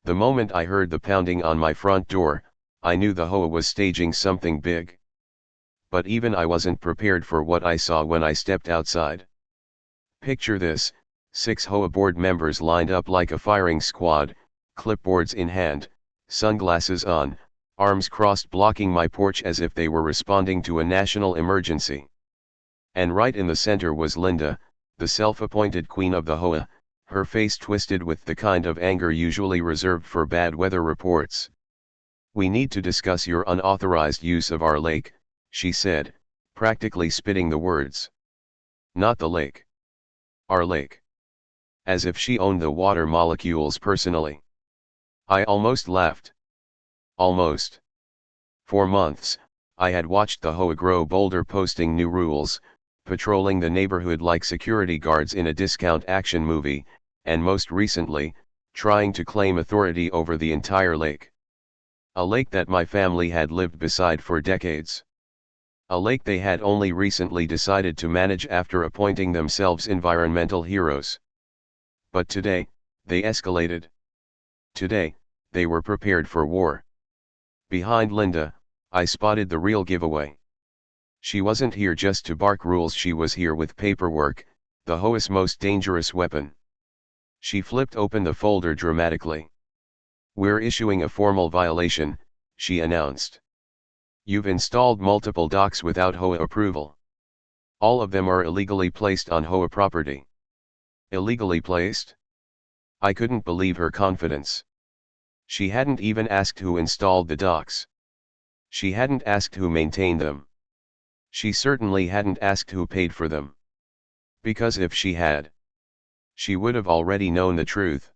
The moment I heard the pounding on my front door, I knew the HOA was staging something big. But even I wasn't prepared for what I saw when I stepped outside. Picture this, 6 HOA board members lined up like a firing squad, clipboards in hand, sunglasses on, arms crossed blocking my porch as if they were responding to a national emergency. And right in the center was Linda, the self-appointed queen of the HOA, her face twisted with the kind of anger usually reserved for bad weather reports. "We need to discuss your unauthorized use of our lake," she said, practically spitting the words. Not the lake. Our lake. As if she owned the water molecules personally. I almost laughed. Almost. For months, I had watched the HOA grow bolder, posting new rules, patrolling the neighborhood like security guards in a discount action movie, and most recently, trying to claim authority over the entire lake. A lake that my family had lived beside for decades. A lake they had only recently decided to manage after appointing themselves environmental heroes. But today, they escalated. Today, they were prepared for war. Behind Linda, I spotted the real giveaway. She wasn't here just to bark rules, she was here with paperwork, the HOA's most dangerous weapon. She flipped open the folder dramatically. "We're issuing a formal violation," she announced. "You've installed multiple docks without HOA approval. All of them are illegally placed on HOA property." Illegally placed? I couldn't believe her confidence. She hadn't even asked who installed the docks. She hadn't asked who maintained them. She certainly hadn't asked who paid for them. Because if she had, she would have already known the truth.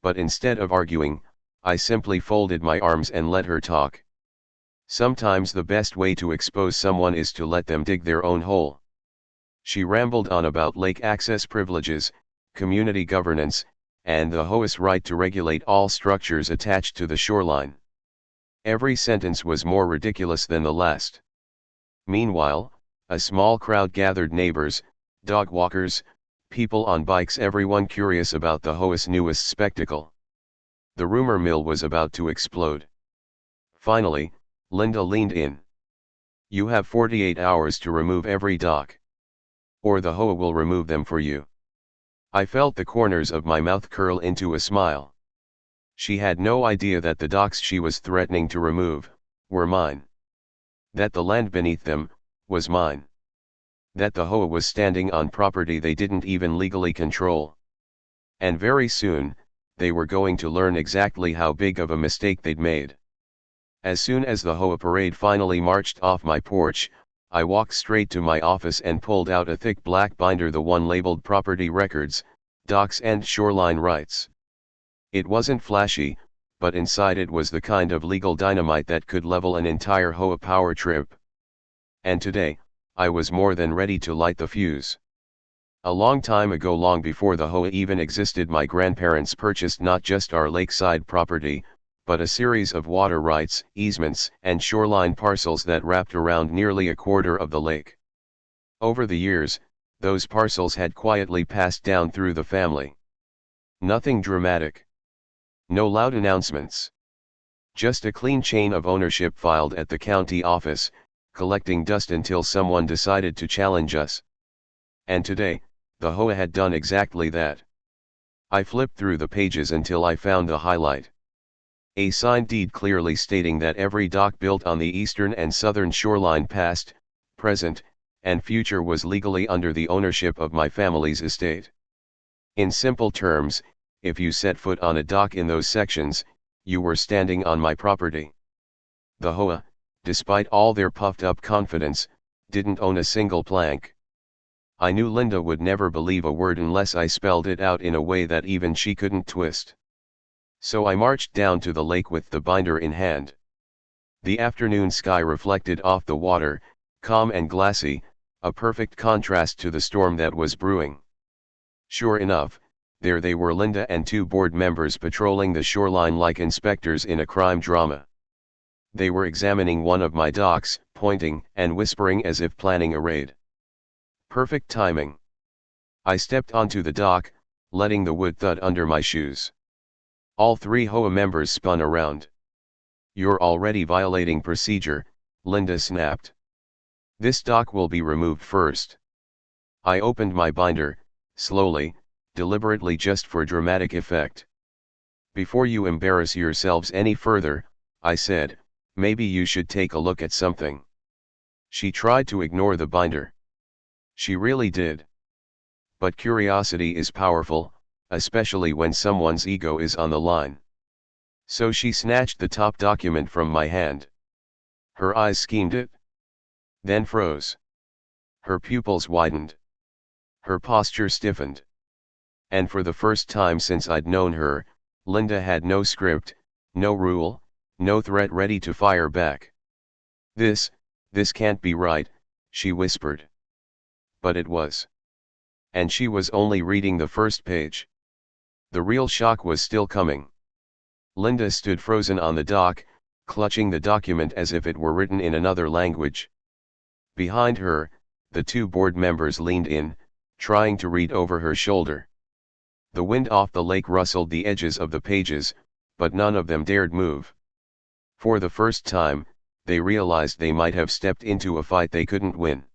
But instead of arguing, I simply folded my arms and let her talk. Sometimes the best way to expose someone is to let them dig their own hole. She rambled on about lake access privileges, community governance, and the HOA's right to regulate all structures attached to the shoreline. Every sentence was more ridiculous than the last. Meanwhile, a small crowd gathered: neighbors, dog walkers, people on bikes, everyone curious about the HOA's newest spectacle. The rumor mill was about to explode. Finally, Linda leaned in. "You have 48 hours to remove every dock. Or the HOA will remove them for you." I felt the corners of my mouth curl into a smile. She had no idea that the docks she was threatening to remove were mine. That the land beneath them was mine. That the HOA was standing on property they didn't even legally control. And very soon, they were going to learn exactly how big of a mistake they'd made. As soon as the HOA parade finally marched off my porch, I walked straight to my office and pulled out a thick black binder, the one labeled Property Records, Docks and Shoreline Rights. It wasn't flashy, but inside it was the kind of legal dynamite that could level an entire HOA power trip. And today, I was more than ready to light the fuse. A long time ago, long before the HOA even existed, my grandparents purchased not just our lakeside property, but a series of water rights, easements, and shoreline parcels that wrapped around nearly a quarter of the lake. Over the years, those parcels had quietly passed down through the family. Nothing dramatic. No loud announcements. Just a clean chain of ownership filed at the county office, collecting dust until someone decided to challenge us. And today, the HOA had done exactly that. I flipped through the pages until I found the highlight. A signed deed clearly stating that every dock built on the eastern and southern shoreline, past, present, and future, was legally under the ownership of my family's estate. In simple terms, if you set foot on a dock in those sections, you were standing on my property. The HOA, despite all their puffed-up confidence, didn't own a single plank. I knew Linda would never believe a word unless I spelled it out in a way that even she couldn't twist. So I marched down to the lake with the binder in hand. The afternoon sky reflected off the water, calm and glassy, a perfect contrast to the storm that was brewing. Sure enough, there they were, Linda and 2 board members patrolling the shoreline like inspectors in a crime drama. They were examining one of my docks, pointing and whispering as if planning a raid. Perfect timing. I stepped onto the dock, letting the wood thud under my shoes. All three HOA members spun around. "You're already violating procedure," Linda snapped. "This doc will be removed first." I opened my binder, slowly, deliberately, just for dramatic effect. "Before you embarrass yourselves any further," I said, "maybe you should take a look at something." She tried to ignore the binder. She really did. But curiosity is powerful, especially when someone's ego is on the line. So she snatched the top document from my hand. Her eyes schemed it. Then froze. Her pupils widened. Her posture stiffened. And for the first time since I'd known her, Linda had no script, no rule, no threat ready to fire back. This can't be right," she whispered. But it was. And she was only reading the first page. The real shock was still coming. Linda stood frozen on the dock, clutching the document as if it were written in another language. Behind her, the two board members leaned in, trying to read over her shoulder. The wind off the lake rustled the edges of the pages, but none of them dared move. For the first time, they realized they might have stepped into a fight they couldn't win.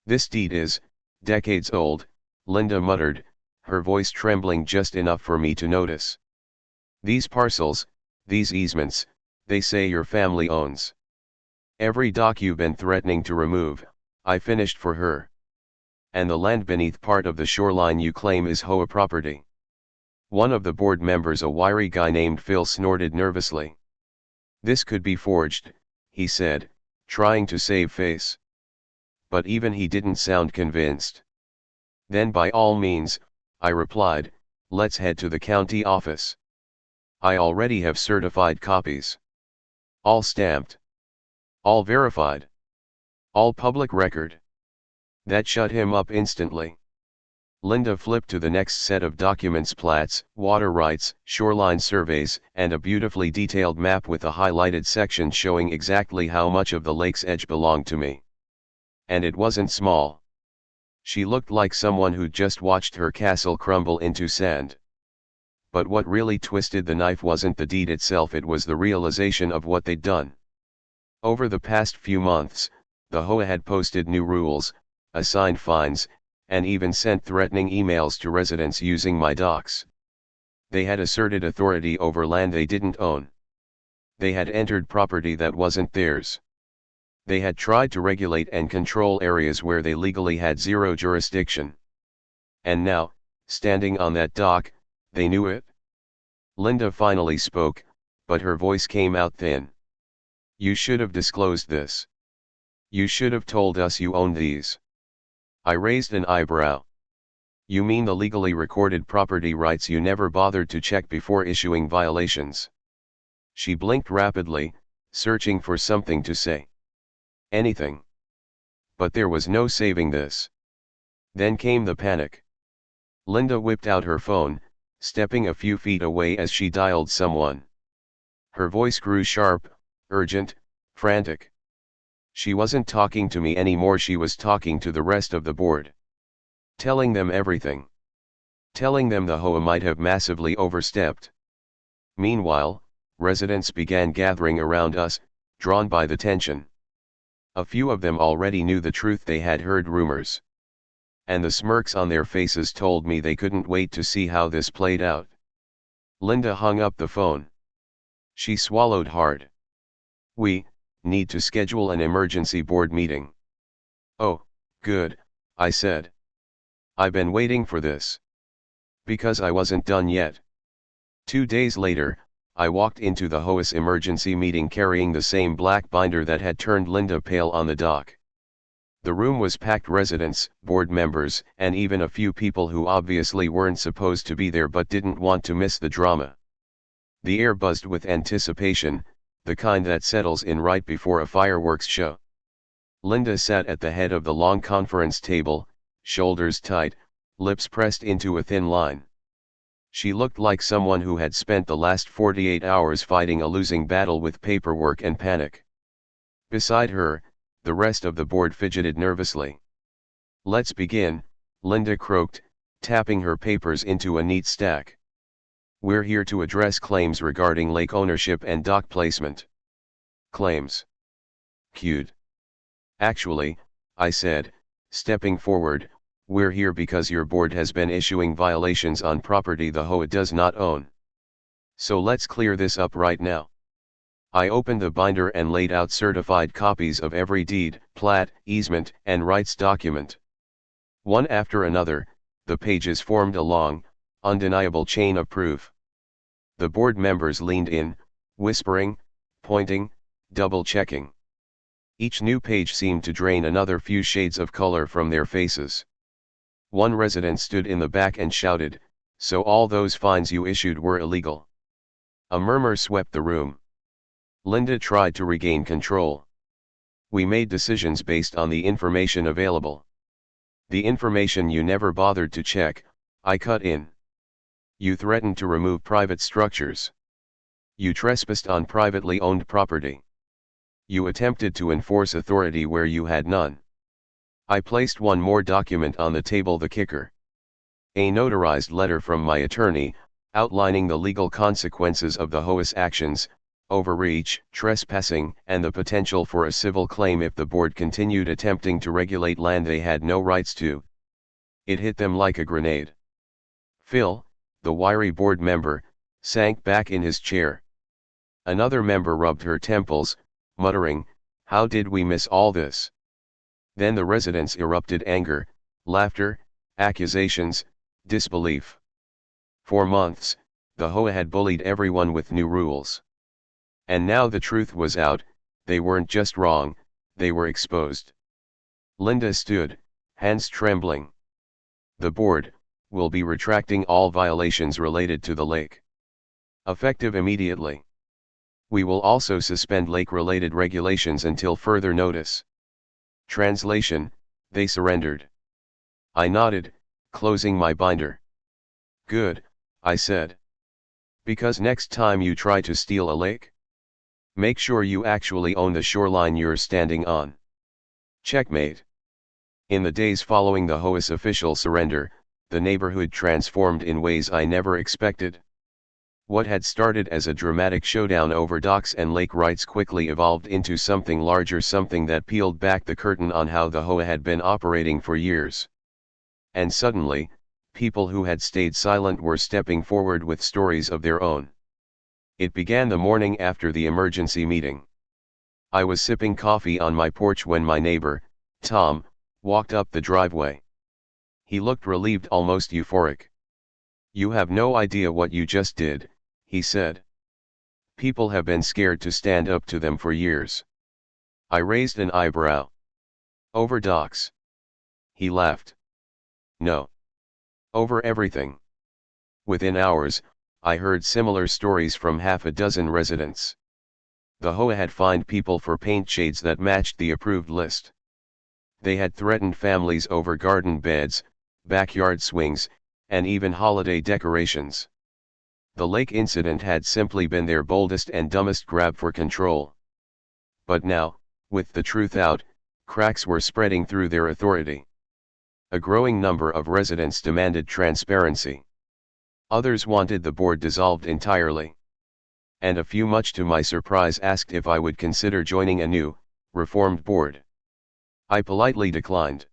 "This deed is decades old," Linda muttered, her voice trembling just enough for me to notice. "These parcels, these easements, they say your family owns. Every dock you've been threatening to remove, I finished for her. And the land beneath part of the shoreline you claim is HOA property." One of the board members, a wiry guy named Phil, snorted nervously. "This could be forged," he said, trying to save face. But even he didn't sound convinced. "Then by all means," I replied, "let's head to the county office. I already have certified copies. All stamped. All verified. All public record." That shut him up instantly. Linda flipped to the next set of documents: plats, water rights, shoreline surveys, and a beautifully detailed map with a highlighted section showing exactly how much of the lake's edge belonged to me. And it wasn't small. She looked like someone who'd just watched her castle crumble into sand. But what really twisted the knife wasn't the deed itself, it was the realization of what they'd done. Over the past few months, the HOA had posted new rules, assigned fines, and even sent threatening emails to residents using my docs. They had asserted authority over land they didn't own. They had entered property that wasn't theirs. They had tried to regulate and control areas where they legally had zero jurisdiction. And now, standing on that dock, they knew it. Linda finally spoke, but her voice came out thin. "You should have disclosed this. You should have told us you owned these." I raised an eyebrow. "You mean the legally recorded property rights you never bothered to check before issuing violations?" She blinked rapidly, searching for something to say. Anything. But there was no saving this. Then came the panic. Linda whipped out her phone, stepping a few feet away as she dialed someone. Her voice grew sharp, urgent, frantic. She wasn't talking to me anymore, she was talking to the rest of the board. Telling them everything. Telling them the HOA might have massively overstepped. Meanwhile, residents began gathering around us, drawn by the tension. A few of them already knew the truth, they had heard rumors. And the smirks on their faces told me they couldn't wait to see how this played out. Linda hung up the phone. She swallowed hard. "We need to schedule an emergency board meeting." "Oh, good," I said. "I've been waiting for this." Because I wasn't done yet. 2 days later, I walked into the HOA's emergency meeting carrying the same black binder that had turned Linda pale on the dock. The room was packed: residents, board members, and even a few people who obviously weren't supposed to be there but didn't want to miss the drama. The air buzzed with anticipation, the kind that settles in right before a fireworks show. Linda sat at the head of the long conference table, shoulders tight, lips pressed into a thin line. She looked like someone who had spent the last 48 hours fighting a losing battle with paperwork and panic. Beside her, the rest of the board fidgeted nervously. "Let's begin," Linda croaked, tapping her papers into a neat stack. We're here to address claims regarding lake ownership and dock placement. Claims. Queued. Actually, I said, stepping forward, we're here because your board has been issuing violations on property the HOA does not own. So let's clear this up right now. I opened the binder and laid out certified copies of every deed, plat, easement, and rights document. One after another, the pages formed a long, undeniable chain of proof. The board members leaned in, whispering, pointing, double-checking. Each new page seemed to drain another few shades of color from their faces. One resident stood in the back and shouted, "So all those fines you issued were illegal?" A murmur swept the room. Linda tried to regain control. "We made decisions based on the information available." "The information you never bothered to check," I cut in. "You threatened to remove private structures. You trespassed on privately owned property. You attempted to enforce authority where you had none." I placed one more document on the table, the kicker. A notarized letter from my attorney, outlining the legal consequences of the HOA's actions, overreach, trespassing, and the potential for a civil claim if the board continued attempting to regulate land they had no rights to. It hit them like a grenade. Phil, the wiry board member, sank back in his chair. Another member rubbed her temples, muttering, "How did we miss all this?" Then the residents erupted: anger, laughter, accusations, disbelief. For months, the HOA had bullied everyone with new rules. And now the truth was out, they weren't just wrong, they were exposed. Linda stood, hands trembling. "The board will be retracting all violations related to the lake. Effective immediately. We will also suspend lake-related regulations until further notice." Translation: they surrendered. I nodded, closing my binder. "Good," I said. "Because next time you try to steal a lake, make sure you actually own the shoreline you're standing on." Checkmate. In the days following the HOA's official surrender, the neighborhood transformed in ways I never expected. What had started as a dramatic showdown over docks and lake rights quickly evolved into something larger, something that peeled back the curtain on how the HOA had been operating for years. And suddenly, people who had stayed silent were stepping forward with stories of their own. It began the morning after the emergency meeting. I was sipping coffee on my porch when my neighbor, Tom, walked up the driveway. He looked relieved, almost euphoric. "You have no idea what you just did," he said. "People have been scared to stand up to them for years." I raised an eyebrow. "Over docks?" He laughed. "No. Over everything." Within hours, I heard similar stories from half a dozen residents. The HOA had fined people for paint shades that matched the approved list. They had threatened families over garden beds, backyard swings, and even holiday decorations. The lake incident had simply been their boldest and dumbest grab for control. But now, with the truth out, cracks were spreading through their authority. A growing number of residents demanded transparency. Others wanted the board dissolved entirely. And a few, much to my surprise, asked if I would consider joining a new, reformed board. I politely declined.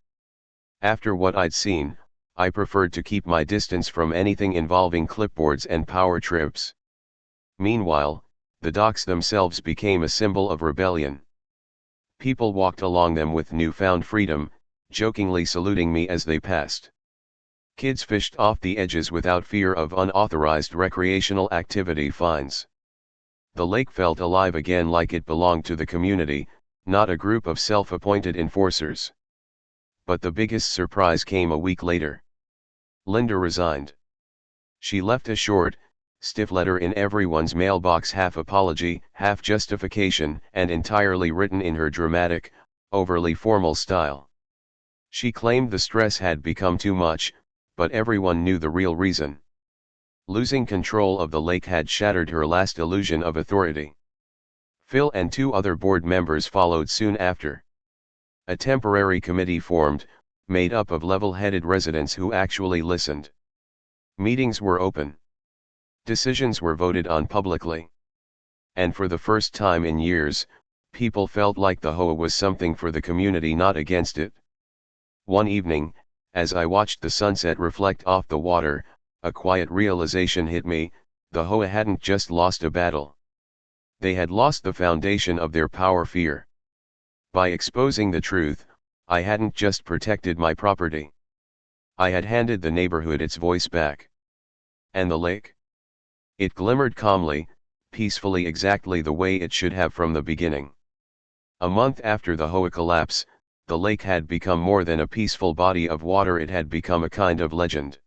After what I'd seen, I preferred to keep my distance from anything involving clipboards and power trips. Meanwhile, the docks themselves became a symbol of rebellion. People walked along them with newfound freedom, jokingly saluting me as they passed. Kids fished off the edges without fear of unauthorized recreational activity fines. The lake felt alive again, like it belonged to the community, not a group of self-appointed enforcers. But the biggest surprise came a week later. Linda resigned. She left a short, stiff letter in everyone's mailbox, half apology, half justification, and entirely written in her dramatic, overly formal style. She claimed the stress had become too much, but everyone knew the real reason. Losing control of the lake had shattered her last illusion of authority. Phil and 2 other board members followed soon after. A temporary committee formed, made up of level-headed residents who actually listened. Meetings were open. Decisions were voted on publicly. And for the first time in years, people felt like the HOA was something for the community, not against it. One evening, as I watched the sunset reflect off the water, a quiet realization hit me: the HOA hadn't just lost a battle. They had lost the foundation of their power, fear. By exposing the truth, I hadn't just protected my property. I had handed the neighborhood its voice back. And the lake? It glimmered calmly, peacefully, exactly the way it should have from the beginning. A month after the HOA collapse, the lake had become more than a peaceful body of water, it had become a kind of legend.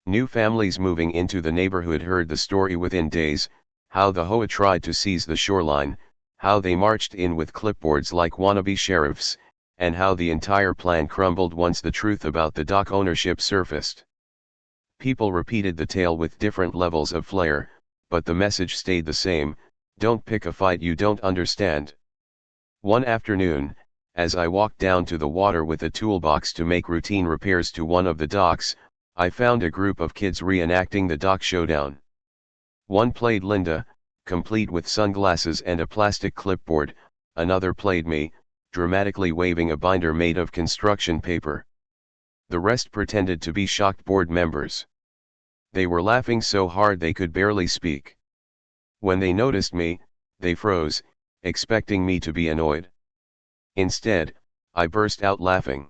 New families moving into the neighborhood heard the story within days: how the HOA tried to seize the shoreline, how they marched in with clipboards like wannabe sheriffs, and how the entire plan crumbled once the truth about the dock ownership surfaced. People repeated the tale with different levels of flair, but the message stayed the same: don't pick a fight you don't understand. One afternoon, as I walked down to the water with a toolbox to make routine repairs to one of the docks, I found a group of kids reenacting the dock showdown. One played Linda, complete with sunglasses and a plastic clipboard; another played me, dramatically waving a binder made of construction paper. The rest pretended to be shocked board members. They were laughing so hard they could barely speak. When they noticed me, they froze, expecting me to be annoyed. Instead, I burst out laughing.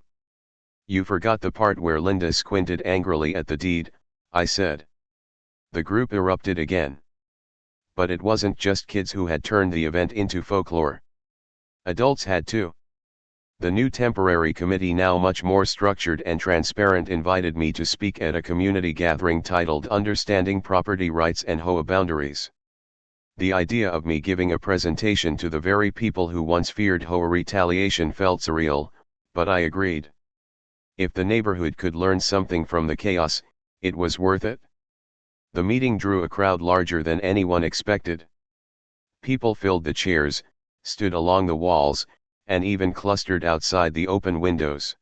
"You forgot the part where Linda squinted angrily at the deed," I said. The group erupted again. But it wasn't just kids who had turned the event into folklore. Adults had too. The new temporary committee, now much more structured and transparent, invited me to speak at a community gathering titled "Understanding Property Rights and HOA Boundaries." The idea of me giving a presentation to the very people who once feared HOA retaliation felt surreal, but I agreed. If the neighborhood could learn something from the chaos, it was worth it. The meeting drew a crowd larger than anyone expected. People filled the chairs, stood along the walls, and even clustered outside the open windows.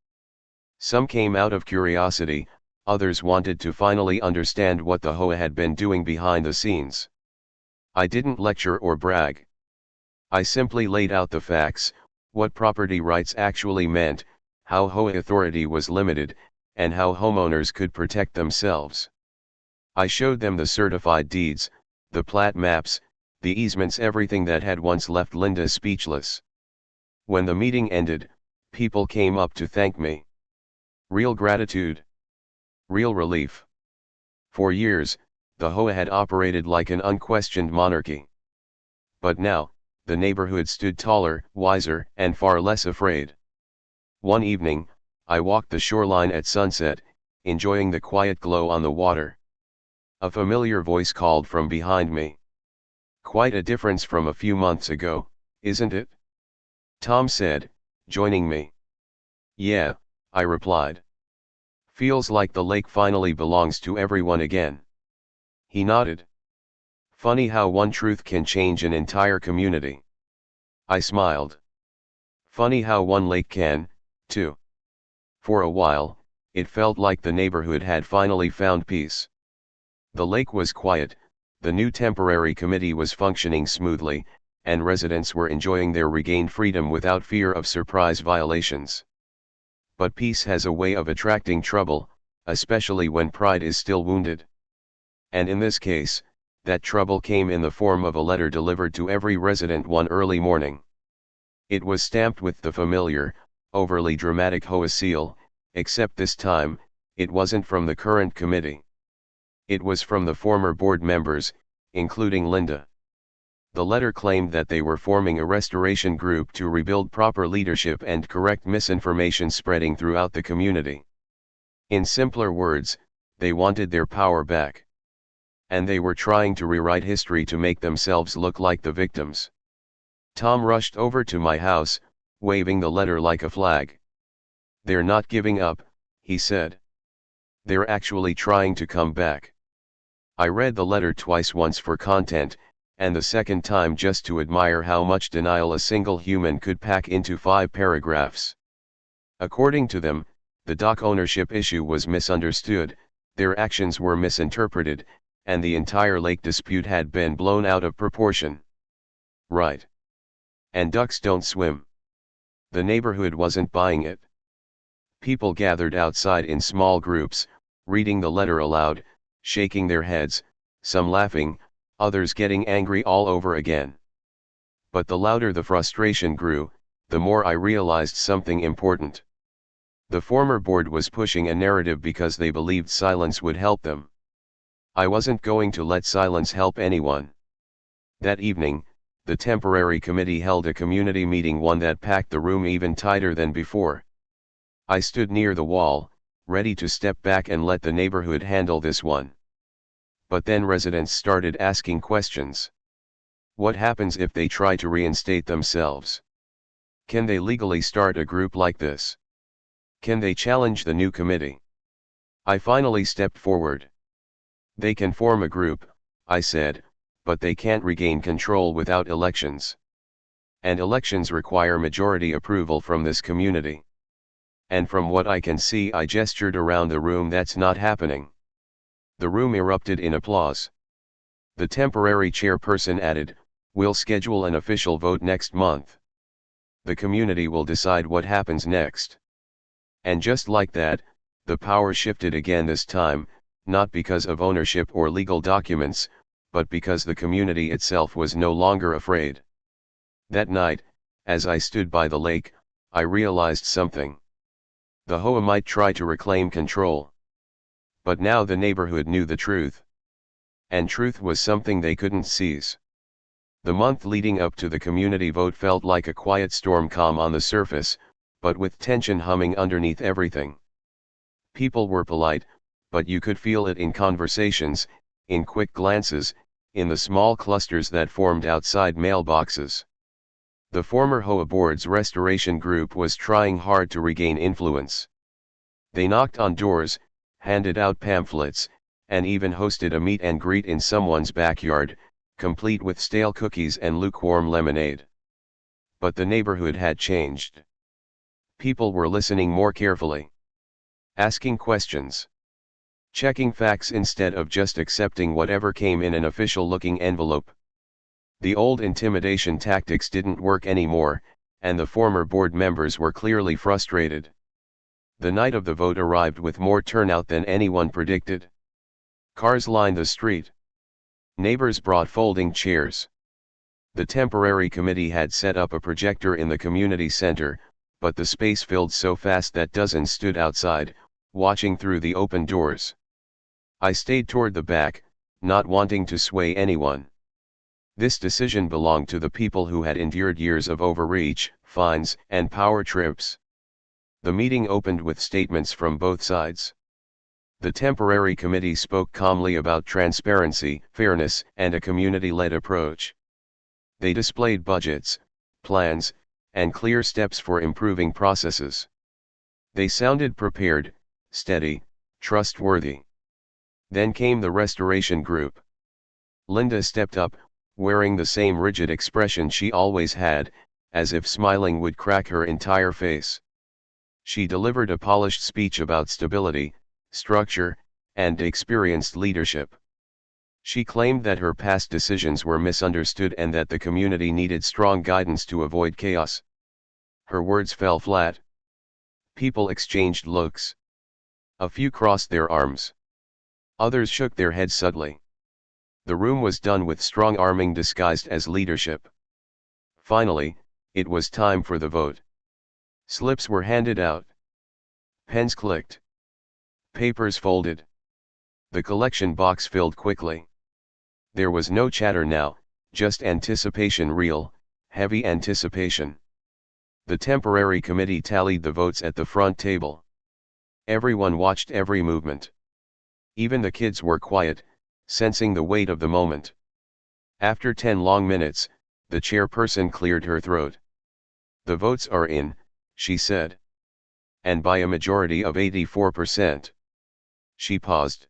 Some came out of curiosity, others wanted to finally understand what the HOA had been doing behind the scenes. I didn't lecture or brag. I simply laid out the facts: what property rights actually meant, how HOA authority was limited, and how homeowners could protect themselves. I showed them the certified deeds, the plat maps, the easements, everything that had once left Linda speechless. When the meeting ended, people came up to thank me. Real gratitude. Real relief. For years, the HOA had operated like an unquestioned monarchy. But now, the neighborhood stood taller, wiser, and far less afraid. One evening, I walked the shoreline at sunset, enjoying the quiet glow on the water. A familiar voice called from behind me. "Quite a difference from a few months ago, isn't it?" Tom said, joining me. "Yeah," I replied. "Feels like the lake finally belongs to everyone again." He nodded. "Funny how one truth can change an entire community." I smiled. "Funny how one lake can, too." For a while, it felt like the neighborhood had finally found peace. The lake was quiet, the new temporary committee was functioning smoothly, and residents were enjoying their regained freedom without fear of surprise violations. But peace has a way of attracting trouble, especially when pride is still wounded. And in this case, that trouble came in the form of a letter delivered to every resident one early morning. It was stamped with the familiar, overly dramatic HOA seal, except this time, it wasn't from the current committee. It was from the former board members, including Linda. The letter claimed that they were forming a restoration group to rebuild proper leadership and correct misinformation spreading throughout the community. In simpler words, they wanted their power back. And they were trying to rewrite history to make themselves look like the victims. Tom rushed over to my house, waving the letter like a flag. "They're not giving up," he said. "They're actually trying to come back." I read the letter twice, once for content, and the second time just to admire how much denial a single human could pack into 5 paragraphs. According to them, the dock ownership issue was misunderstood, their actions were misinterpreted, and the entire lake dispute had been blown out of proportion. Right. And ducks don't swim. The neighborhood wasn't buying it. People gathered outside in small groups, reading the letter aloud, shaking their heads, some laughing, others getting angry all over again. But the louder the frustration grew, the more I realized something important. The former board was pushing a narrative because they believed silence would help them. I wasn't going to let silence help anyone. That evening, the temporary committee held a community meeting, one that packed the room even tighter than before. I stood near the wall, ready to step back and let the neighborhood handle this one. But then residents started asking questions. What happens if they try to reinstate themselves? Can they legally start a group like this? Can they challenge the new committee? I finally stepped forward. They can form a group, I said, but they can't regain control without elections. And elections require majority approval from this community. And from what I can see, I gestured around the room, that's not happening. The room erupted in applause. The temporary chairperson added, we'll schedule an official vote next month. The community will decide what happens next. And just like that, the power shifted again, this time, not because of ownership or legal documents, but because the community itself was no longer afraid. That night, as I stood by the lake, I realized something. The HOA might try to reclaim control. But now the neighborhood knew the truth. And truth was something they couldn't seize. The month leading up to the community vote felt like a quiet storm, calm on the surface, but with tension humming underneath everything. People were polite, but you could feel it in conversations, in quick glances, in the small clusters that formed outside mailboxes. The former HOA board's restoration group was trying hard to regain influence. They knocked on doors, handed out pamphlets, and even hosted a meet and greet in someone's backyard, complete with stale cookies and lukewarm lemonade. But the neighborhood had changed. People were listening more carefully, asking questions, checking facts instead of just accepting whatever came in an official-looking envelope. The old intimidation tactics didn't work anymore, and the former board members were clearly frustrated. The night of the vote arrived with more turnout than anyone predicted. Cars lined the street. Neighbors brought folding chairs. The temporary committee had set up a projector in the community center, but the space filled so fast that dozens stood outside, watching through the open doors. I stayed toward the back, not wanting to sway anyone. This decision belonged to the people who had endured years of overreach, fines, and power trips. The meeting opened with statements from both sides. The temporary committee spoke calmly about transparency, fairness, and a community-led approach. They displayed budgets, plans, and clear steps for improving processes. They sounded prepared, steady, trustworthy. Then came the restoration group. Linda stepped up, wearing the same rigid expression she always had, as if smiling would crack her entire face. She delivered a polished speech about stability, structure, and experienced leadership. She claimed that her past decisions were misunderstood and that the community needed strong guidance to avoid chaos. Her words fell flat. People exchanged looks. A few crossed their arms. Others shook their heads subtly. The room was done with strong arming disguised as leadership. Finally, it was time for the vote. Slips were handed out. Pens clicked. Papers folded. The collection box filled quickly. There was no chatter now, just anticipation, real, heavy anticipation. The temporary committee tallied the votes at the front table. Everyone watched every movement. Even the kids were quiet, sensing the weight of the moment. After 10 long minutes, the chairperson cleared her throat. The votes are in, she said. And by a majority of 84%. She paused.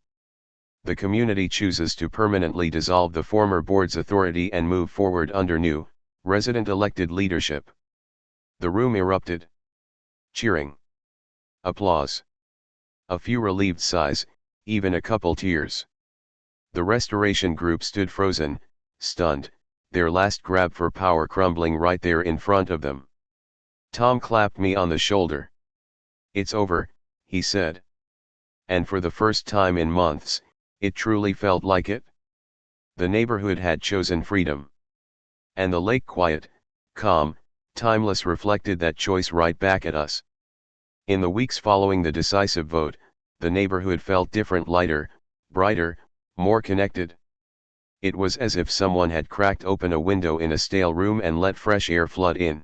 The community chooses to permanently dissolve the former board's authority and move forward under new, resident-elected leadership. The room erupted. Cheering. Applause. A few relieved sighs, even a couple tears. The restoration group stood frozen, stunned, their last grab for power crumbling right there in front of them. Tom clapped me on the shoulder. "It's over," he said. And for the first time in months, it truly felt like it. The neighborhood had chosen freedom. And the lake, quiet, calm, timeless, reflected that choice right back at us. In the weeks following the decisive vote, the neighborhood felt different, lighter, brighter, more connected. It was as if someone had cracked open a window in a stale room and let fresh air flood in.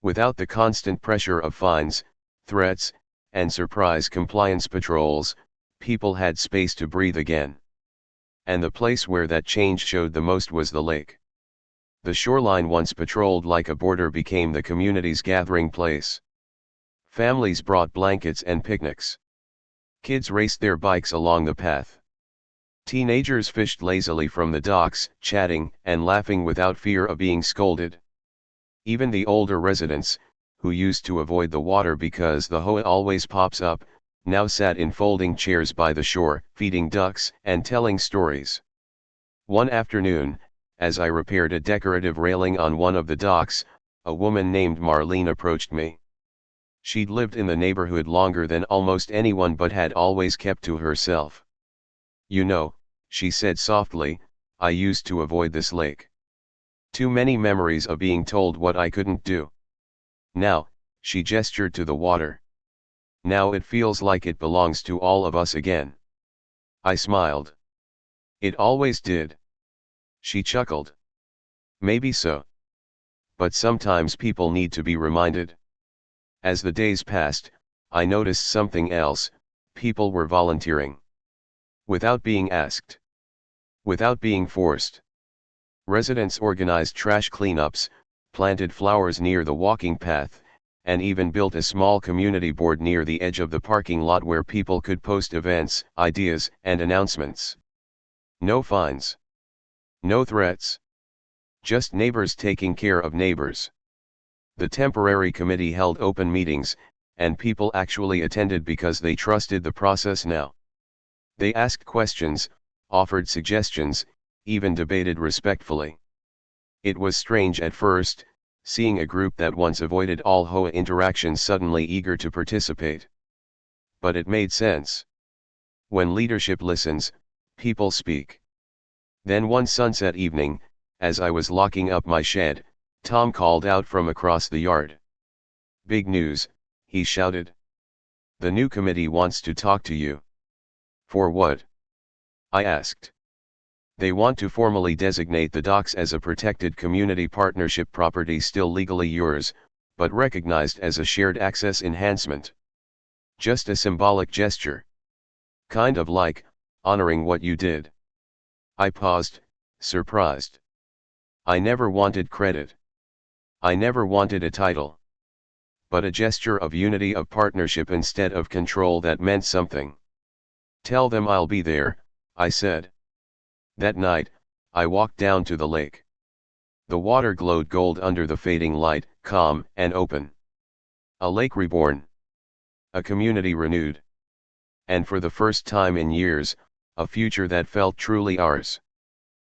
Without the constant pressure of fines, threats, and surprise compliance patrols, people had space to breathe again. And the place where that change showed the most was the lake. The shoreline, once patrolled like a border, became the community's gathering place. Families brought blankets and picnics. Kids raced their bikes along the path. Teenagers fished lazily from the docks, chatting and laughing without fear of being scolded. Even the older residents, who used to avoid the water because the HOA always pops up, now sat in folding chairs by the shore, feeding ducks and telling stories. One afternoon, as I repaired a decorative railing on one of the docks, a woman named Marlene approached me. She'd lived in the neighborhood longer than almost anyone but had always kept to herself. "You know," she said softly, "I used to avoid this lake. Too many memories of being told what I couldn't do. Now," she gestured to the water, "now it feels like it belongs to all of us again." I smiled. "It always did." She chuckled. "Maybe so. But sometimes people need to be reminded." As the days passed, I noticed something else: people were volunteering. Without being asked. Without being forced. Residents organized trash cleanups, planted flowers near the walking path, and even built a small community board near the edge of the parking lot where people could post events, ideas, and announcements. No fines. No threats. Just neighbors taking care of neighbors. The temporary committee held open meetings, and people actually attended because they trusted the process now. They asked questions, offered suggestions, even debated respectfully. It was strange at first, seeing a group that once avoided all HOA interactions suddenly eager to participate. But it made sense. When leadership listens, people speak. Then one sunset evening, as I was locking up my shed, Tom called out from across the yard. "Big news," he shouted. "The new committee wants to talk to you." "For what?" I asked. "They want to formally designate the docks as a protected community partnership property, still legally yours, but recognized as a shared access enhancement. Just a symbolic gesture. Kind of like, honoring what you did." I paused, surprised. I never wanted credit. I never wanted a title. But a gesture of unity, of partnership instead of control, that meant something. "Tell them I'll be there," I said. That night, I walked down to the lake. The water glowed gold under the fading light, calm and open. A lake reborn. A community renewed. And for the first time in years, a future that felt truly ours.